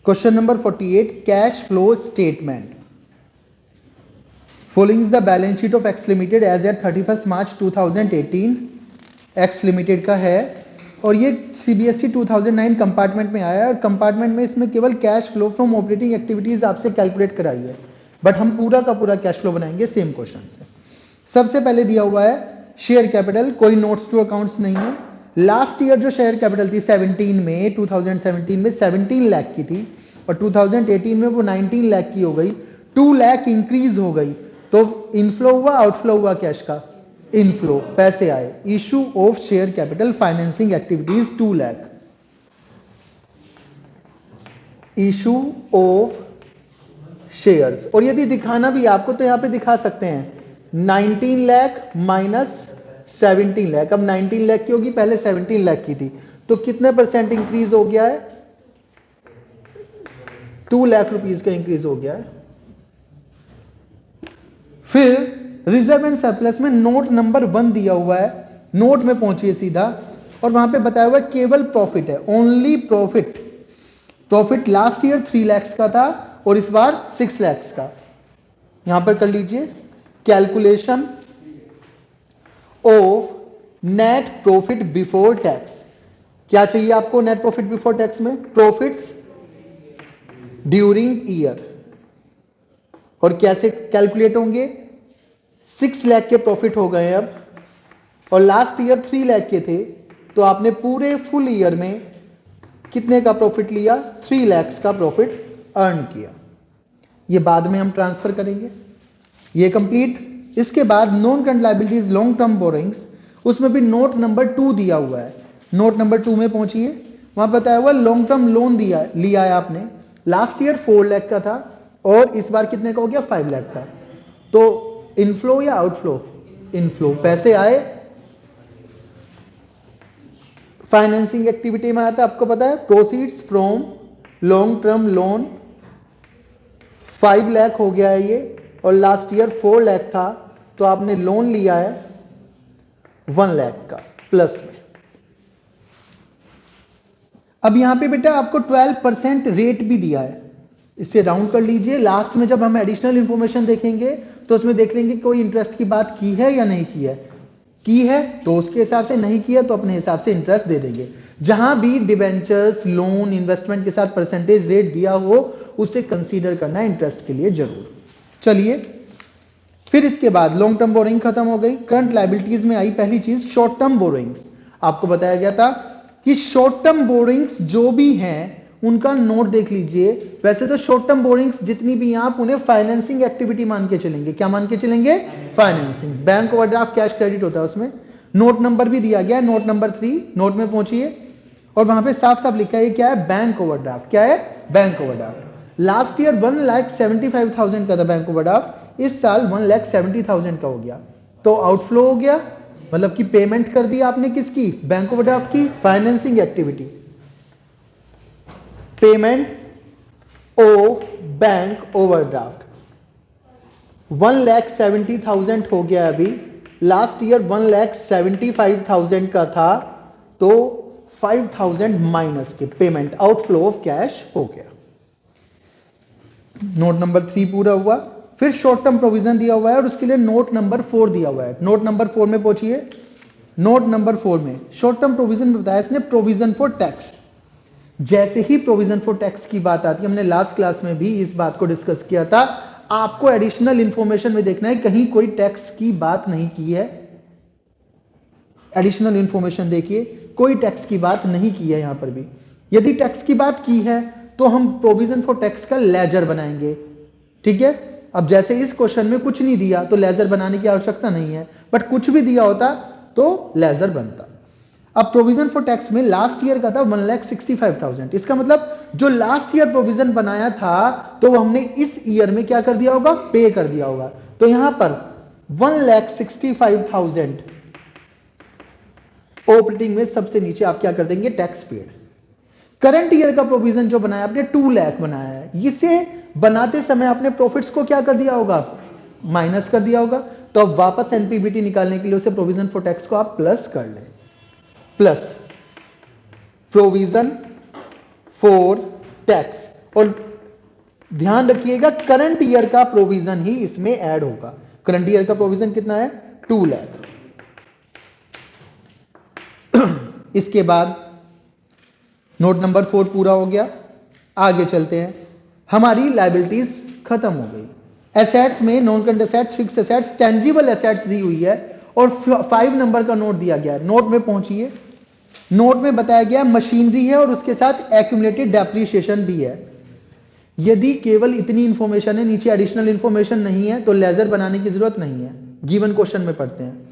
Question number 48, cash flow statement. Following is the balance sheet of X Limited as at 31st March 2018. X Limited का है और ये CBSE 2009 compartment में आया है और कंपार्टमेंट में इसमें केवल cash flow from operating activities आपसे कैलकुलेट कराई है, बट हम पूरा का पूरा कैश फ्लो बनाएंगे सेम क्वेश्चन से. सबसे पहले दिया हुआ है शेयर कैपिटल, कोई नोट्स टू अकाउंट्स नहीं है. लास्ट ईयर जो शेयर कैपिटल थी 2017 में 17 लाख की थी और 2018 में वो 19 लाख की हो गई. 2 लाख इंक्रीज हो गई, तो इनफ्लो हुआ आउटफ्लो हुआ कैश का? इनफ्लो, पैसे आए. Issue of share capital financing activities 2 lakh. Issue of shares, और यदि दिखाना भी आपको तो यहां पे दिखा सकते हैं 19 लाख माइनस 17 लाख. अब 19 लाख की होगी, पहले 17 लाख की थी, तो कितने परसेंट इंक्रीज हो गया है? 2 लाख रुपीस का इंक्रीज हो गया है. फिर रिजर्व एंड सरप्लस में नोट नंबर 1 दिया हुआ है. नोट में पहुंचिए सीधा और वहां पे बताया हुआ है केवल प्रॉफिट है, only profit. Profit last year 3 lakh का था और इस बार 6 लाख का. यहां पर कर लीजिए calculation of net profit before tax. क्या चाहिए आपको नेट प्रॉफिट बिफोर टैक्स में? Profits during year. और कैसे कैलकुलेट होंगे? 6 लाख के प्रॉफिट हो गए अब और लास्ट ईयर 3 लाख के थे, तो आपने पूरे फुल ईयर में कितने का प्रॉफिट लिया? 3 लाख का प्रॉफिट अर्न किया. ये बाद में हम ट्रांसफर करेंगे. ये कंप्लीट. इसके बाद non current liabilities long term borrowings, उसमें भी नोट नंबर 2 दिया हुआ है. नोट नंबर 2 में पहुंचिए, वहां बताया हुआ लॉन्ग टर्म लोन लिया है आपने. लास्ट ईयर 4 लाख का था और इस बार कितने का हो गया? 5 लाख का. तो इनफ्लो या आउटफ्लो? इनफ्लो, पैसे आए. फाइनेंसिंग एक्टिविटी में आता है, आपको पता है proceeds from long term loan 5 lakh हो गया है ये, और लास्ट ईयर 4 लाख था, तो आपने लोन लिया है 1 लाख का प्लस में. अब यहां पे बेटा आपको 12% रेट भी दिया है, इसे राउंड कर लीजिए. लास्ट में जब हम एडिशनल इंफॉर्मेशन देखेंगे तो उसमें देख लेंगे कोई इंटरेस्ट की बात की है या नहीं की है. की है तो उसके हिसाब से, नहीं की है तो अपने हिसाब से इंटरेस्ट दे देंगे. जहां भी डिबेंचर्स लोन इन्वेस्टमेंट के साथ परसेंटेज रेट दिया हो उसे कंसीडर करना है इंटरेस्ट के लिए जरूर. चलिए, फिर इसके बाद लॉन्ग टर्म बोरिंग खत्म हो गई. करंट लायबिलिटीज में आई पहली चीज शॉर्ट टर्म बोरिंग्स. आपको बताया गया था कि शॉर्ट टर्म बोरिंग्स जो भी हैं उनका नोट देख लीजिए. वैसे तो शॉर्ट टर्म बोरिंग्स जितनी भी हैं आप उन्हें फाइनेंसिंग एक्टिविटी मान के चलेंगे. क्या मान के चलेंगे? Financing. Bank overdraft cash credit होता है उसमें. नोट नंबर भी दिया गया है, नोट नंबर 3. नोट में पहुंचिए और वहां पे साफ साफ लिखा है क्या है? Bank overdraft. क्या है? Bank overdraft. लास्ट ईयर 1,75,000 का था बैंक ओवरड्राफ्ट, इस साल 1,70,000 का हो गया, तो आउटफ्लो हो गया. मतलब कि पेमेंट कर दी आपने किसकी? बैंक ओवरड्राफ्ट की. Financing activity, payment of bank overdraft 1,70,000 हो गया अभी. लास्ट ईयर 1,75,000 का था, तो 5,000 माइनस के पेमेंट आउटफ्लो ऑफ कैश हो गया. नोट नंबर 3 पूरा हुआ. फिर शॉर्ट टर्म प्रोविजन दिया हुआ है और उसके लिए नोट नंबर 4 दिया हुआ है. नोट नंबर 4 में पहुंचिए. नोट नंबर 4 में शॉर्ट टर्म प्रोविजन बताया इसने प्रोविजन फॉर टैक्स. जैसे ही प्रोविजन फॉर टैक्स की बात आती है, हमने लास्ट क्लास में भी इस बात को डिस्कस किया था, आपको एडिशनल इंफॉर्मेशन में देखना है कहीं कोई टैक्स की बात नहीं की है. एडिशनल इंफॉर्मेशन देखिए, कोई टैक्स की बात नहीं की है. यहां पर भी यदि टैक्स की बात की है तो हम प्रोविजन फॉर टैक्स का लेजर बनाएंगे. ठीक है. अब जैसे इस क्वेश्चन में कुछ नहीं दिया तो लेजर बनाने की आवश्यकता नहीं है, बट कुछ भी दिया होता तो लेजर बनता. अब प्रोविजन फॉर टैक्स में लास्ट ईयर का था 1,65,000. इसका मतलब जो लास्ट ईयर प्रोविजन बनाया था तो वो हमने इस ईयर में क्या कर दिया होगा? पे कर दिया होगा. तो यहां पर 1,65,000 ऑपरेटिंग में सबसे नीचे आप क्या कर देंगे? Tax paid. करंट ईयर का प्रोविजन जो बनाया आपने 2 लाख बनाया है, इसे बनाते समय आपने प्रॉफिट्स को क्या कर दिया होगा? माइनस कर दिया होगा. तो अब वापस एनपीबीटी निकालने के लिए उसे प्रोविजन फॉर टैक्स को आप प्लस कर लें. प्लस प्रोविजन फॉर टैक्स और ध्यान रखिएगा करंट ईयर का प्रोविजन ही इसमें ऐड होगा। करंट ईयर का प्रोविजन कितना है? 2 लाख। इसके बाद नोट नंबर 4 पूरा हो गया। आगे चलते हैं। हमारी लायबिलिटीज खत्म हो गई। एसेट्स में non current assets, fix assets, tangible assets दी हुई है और 5 नंबर का नोट दिया गया है। नोट में पहुंचिए। नोट में बताया गया मशीनरी है और उसके साथ एक्यूमुलेटेड डेप्रिसिएशन भी है। यदि केवल इतनी इंफॉर्मेशन है, नीचे एडिशनल इंफॉर्मेशन नहीं है, तो लेजर बनाने की जरूरत नहीं है। गिवन क्वेश्चन में पढ़ते हैं,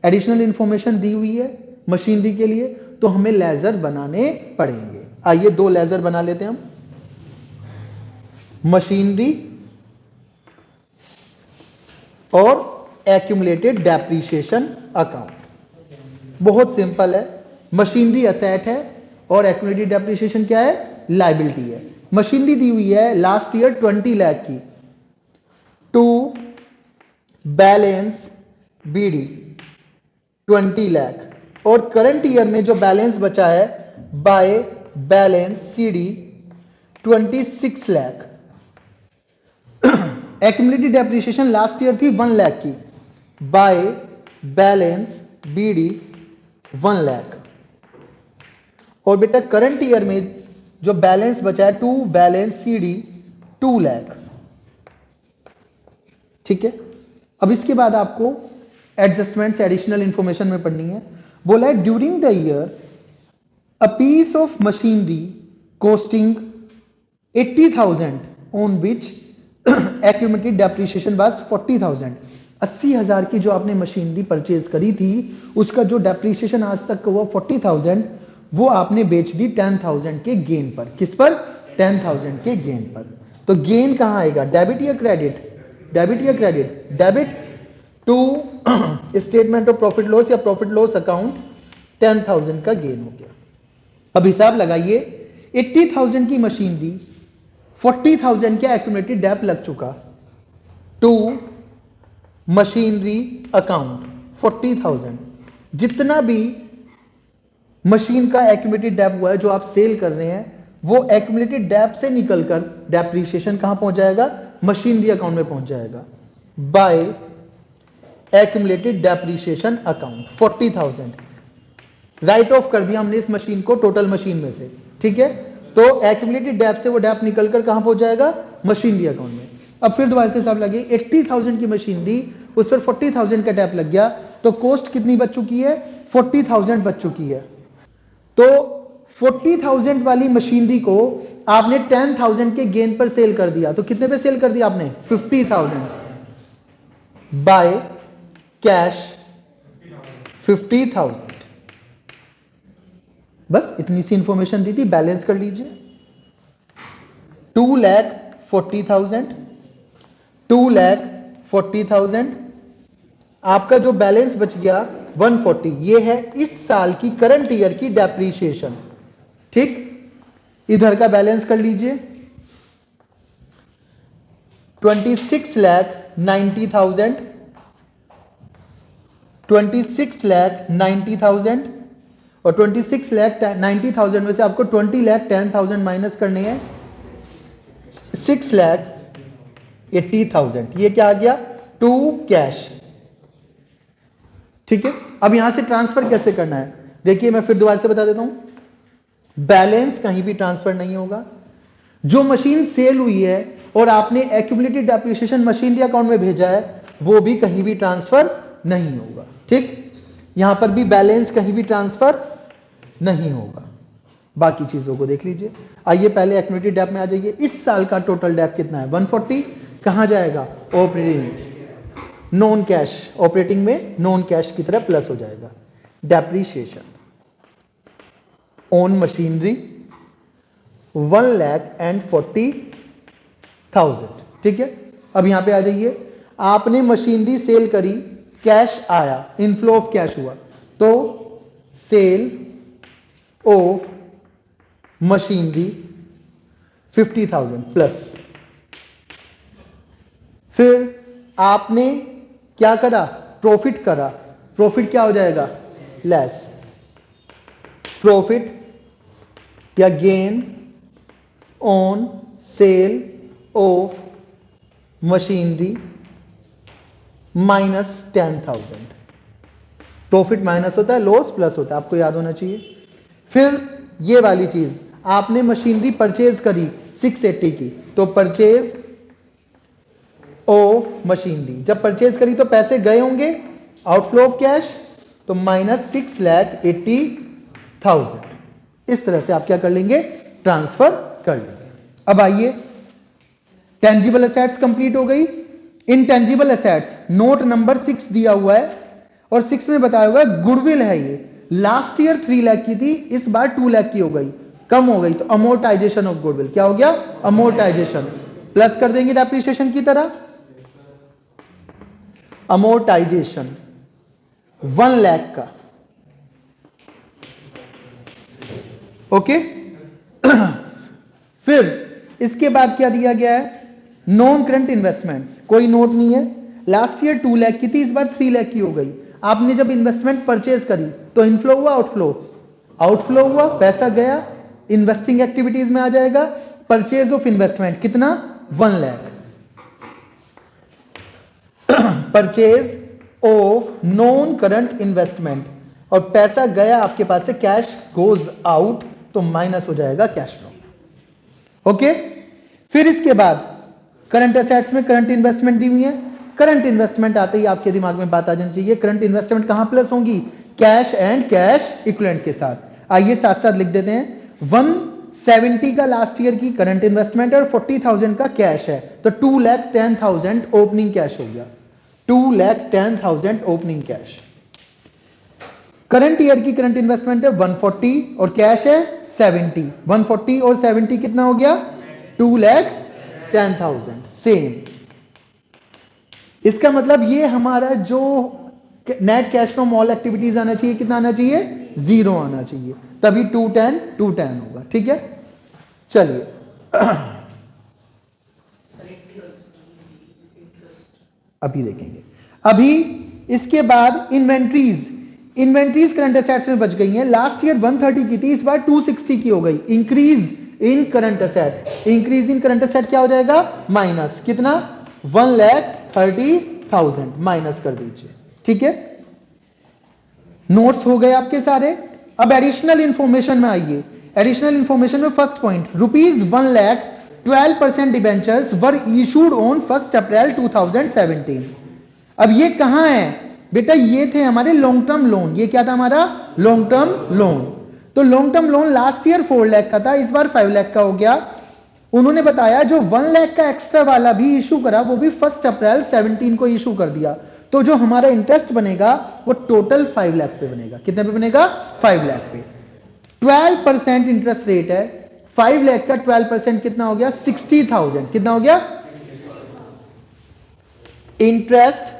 एडिशनल इंफॉर्मेशन दी हुई है मशीनरी के लिए, तो हमें लेजर बनाने पड़ेंगे। आइए 2 लेजर बना लेते हैं हम। मशीनरी और एक्यूमुलेटेड डेप्रिसिएशन अकाउंट। बहुत सिंपल है। मशीनरी असेट है और एक्यूमुलेटेड डेप्रिसिएशन क्या है? लायबिलिटी है। मशीनरी दी हुई है लास्ट ईयर 20 लाख की, टू बैलेंस बीडी 20 लाख, और करंट ईयर में जो बैलेंस बचा है by balance CD 26 lakh. Accumulated depreciation last year थी 1 लाख की, बाय बैलेंस बीडी 1 लाख। और बेटा करंट ईयर में जो बैलेंस बचा है टू बैलेंस सीडी 2 लाख। ठीक है। अब इसके बाद आपको एडजस्टमेंट्स एडिशनल इंफॉर्मेशन में पढ़नी है। बोला है during the year a piece of machinery costing 80,000 on which accumulated depreciation was 40,000। 80,000 की जो आपने मशीनरी परचेज करी थी, उसका जो डेप्रिसिएशन आज तक हुआ 40,000, वो आपने बेच दी 10,000 के गेन पर। किस पर? 10,000 के गेन पर। तो गेन कहां आएगा? डेबिट या क्रेडिट? डेबिट या credit? Debit to statement of profit loss या प्रॉफिट लॉस अकाउंट, 10,000 का गेन हो गया। अब हिसाब लगाइए, 80,000 की मशीनरी, 40,000 का एक्यूमुलेटेड डेप लग चुका, टू मशीनरी अकाउंट 40,000। जितना भी मशीन का एक्यूमुलेटेड डेप हुआ है जो आप सेल कर रहे हैं, वो एक्यूमुलेटेड डेप से निकलकर डेप्रिसिएशन कहां पहुंच जाएगा? मशीनरी अकाउंट में पहुंच जाएगा by accumulated depreciation account 40,000। Write off कर दिया हमने इस मशीन को टोटल मशीन में से। ठीक है। तो एक्यूमुलेटेड डेप से वो डेप निकलकर कहां पहुंच जाएगा? मशीनरी अकाउंट में। अब फिर दोबारा से हिसाब लगे, 80,000 की मशीनरी, उस पर 40,000 का डेप लग गया, तो कॉस्ट कितनी बच चुकी है? 40,000 बच चुकी है। तो 40,000 वाली मशीनरी को आपने 10,000 के गेन पर सेल कर दिया, तो कितने पे सेल कर दिया आपने? 50,000 बाय कैश 50,000। बस इतनी सी इंफॉर्मेशन दी थी। बैलेंस कर लीजिए, 2,40,000, 2,40,000। आपका जो बैलेंस बच गया 140, ये है इस साल की करंट ईयर की डेप्रीशिएशन। ठीक। इधर का बैलेंस कर लीजिए, 26,90,000, 26,90,000, और 26,90,000 में से आपको 20,10,000 माइनस करने हैं, 6,80,000। ये क्या आ गया? To cash. ठीक है। अब यहां से ट्रांसफर कैसे करना है? देखिए मैं फिर दोबारा से बता देता हूं। बैलेंस कहीं भी ट्रांसफर नहीं होगा। जो मशीन सेल हुई है और आपने एक्यूमुलेटेड डेप्रिसिएशन मशीनरी अकाउंट में भेजा है, वो भी कहीं भी ट्रांसफर नहीं होगा। ठीक। यहां पर भी बैलेंस कहीं भी ट्रांसफर नहीं होगा। बाकी चीजों को देख लीजिए। आइए पहले एक्यूमुलेटेड डेप में आ जाइए। इस साल का टोटल डेप कितना है? 140। कहां जाएगा? Operating, non cash. ऑपरेटिंग में नॉन कैश की तरह प्लस हो जाएगा। Depreciation on machinery 1,40,000। ठीक है। अब यहां पे आ जाइए। आपने मशीनरी सेल करी, कैश आया, इनफ्लो ऑफ कैश हुआ, तो सेल ऑफ मशीनरी 50,000 प्लस। फिर आपने क्या करा? प्रॉफिट करा। प्रॉफिट क्या हो जाएगा? लेस। प्रॉफिट या gain on sale of machinery minus 10,000। Profit minus होता है, लॉस प्लस होता है, आपको याद होना चाहिए। फिर ये वाली चीज, आपने मशीनरी परचेज करी 680 की, तो परचेज ऑफ मशीनरी, जब परचेज करी तो पैसे गए होंगे, आउटफ्लो ऑफ कैश, तो माइनस 6,80,000। इस तरह से आप क्या कर लेंगे, ट्रांसफर कर लेंगे। अब आइए, टेंजिबल एसेट्स कंप्लीट हो गई। इनटेंजिबल एसेट्स नोट नंबर 6 दिया हुआ है और 6 में बताया हुआ है गुडविल है। ये लास्ट ईयर 3 लाख की थी, इस बार 2 लाख की हो गई, कम हो गई, तो अमोर्टाइजेशन ऑफ गुडविल क्या हो गया, अमोर्टाइजेशन। प्लस कर देंगे डेप्रिसिएशन की तरह, अमोर्टाइजेशन 1 लाख का। ओके फिर इसके बाद क्या दिया गया है, नॉन करंट इन्वेस्टमेंट्स, कोई नोट नहीं है। लास्ट ईयर 2 लाख की थी, इस बार 3 लाख की हो गई। आपने जब इन्वेस्टमेंट परचेज करी तो इनफ्लो हुआ, आउटफ्लो, आउटफ्लो हुआ, पैसा गया, इन्वेस्टिंग एक्टिविटीज में आ जाएगा। परचेज ऑफ इन्वेस्टमेंट कितना, 1 lakh. Purchase of non current investment, और पैसा गया आपके पास से, कैश गोज आउट, तो माइनस हो जाएगा कैश फ्लो। ओके फिर इसके बाद करंट एसेट्स में करंट इन्वेस्टमेंट दी हुई है। करंट इन्वेस्टमेंट आते ही आपके दिमाग में बात आ जानी चाहिए, करंट इन्वेस्टमेंट कहां प्लस होंगी, कैश एंड कैश इक्विवेलेंट के साथ। आइए साथ साथ लिख देते हैं, 170 का लास्ट ईयर की करंट इन्वेस्टमेंट और 40,000 का कैश है, तो 2,10,000 ओपनिंग कैश हो गया, 2,10,000 ओपनिंग कैश। करंट ईयर की करंट इन्वेस्टमेंट है 140 और कैश है 70, 140 और 70 कितना हो गया, 2,10,000। सेम, इसका मतलब ये हमारा जो net cash from all activities आना चाहिए, कितना आना चाहिए, 0 आना चाहिए, तभी 210 होगा। ठीक है, चलिए अभी देखेंगे। अभी इसके बाद इन्वेंट्रीज, इन्वेंट्रीज करंट एसेट्स में बच गई हैं। लास्ट ईयर 130 की थी, इस बार 260 की हो गई। Increase in current asset, increase in current asset क्या हो जाएगा, माइनस कितना, 1,30,000 माइनस कर दीजिए। ठीक है, नोट्स हो गए आपके सारे। अब एडिशनल इंफॉर्मेशन में आइए। एडिशनल इंफॉर्मेशन में first point, ₹1 lakh 12% debentures were issued on 1 अप्रैल 2017। अब ये कहां है बेटा, ये थे हमारे लॉन्ग टर्म लोन। ये क्या था हमारा, लॉन्ग टर्म लोन। तो long term loan last year 4 lakh का था, इस बार 5 लाख का हो गया। उन्होंने बताया जो 1 लाख का एक्स्ट्रा वाला भी इशू करा, वो भी 1 अप्रैल 17 को इशू कर दिया। तो जो हमारा इंटरेस्ट बनेगा वो टोटल 5 लाख पे बनेगा। कितने पे बनेगा, 5 लाख पे। 12% इंटरेस्ट रेट है, 5 लाख का 12% कितना हो गया, 60,000। कितना हो गया, interest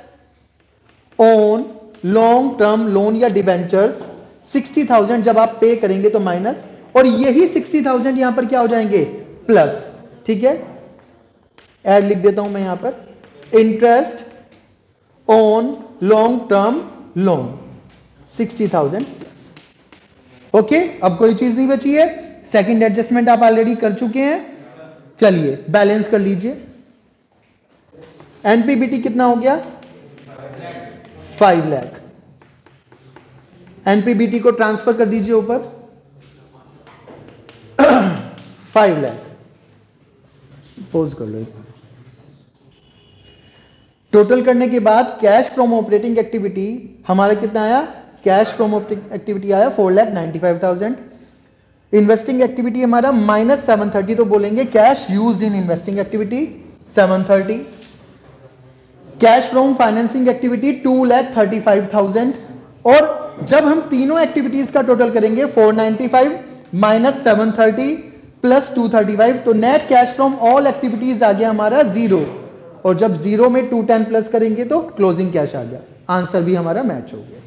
on long term loan या डिबेंचर्स 60,000 जब आप पे करेंगे तो माइनस, और यही 60,000 यहां पर क्या हो जाएंगे, प्लस। ठीक है, ऐड लिख देता हूं मैं यहां पर, interest on long term loan 60,000 plus. Okay, अब कोई चीज नहीं बची है। सेकंड एडजस्टमेंट आप ऑलरेडी कर चुके हैं। चलिए बैलेंस कर लीजिए। एनपीबीटी कितना हो गया, 5 लाख। एनपीबीटी को ट्रांसफर कर दीजिए ऊपर, 5 लाख। पोज कर लो। टोटल करने के बाद कैश फ्रॉम ऑपरेटिंग एक्टिविटी हमारा कितना आया, कैश फ्रॉम ऑपरेटिंग एक्टिविटी आया 4,95,000। इन्वेस्टिंग एक्टिविटी हमारा -730, तो बोलेंगे cash used in investing activity 730। Cash from financing activity 2,35,000। और जब हम तीनों एक्टिविटीज का टोटल करेंगे 495 -730 प्लस 235, तो net cash from all activities आ गया हमारा 0। और जब 0 में 210 प्लस करेंगे तो क्लोजिंग कैश आ गया। आंसर भी हमारा मैच हो गया।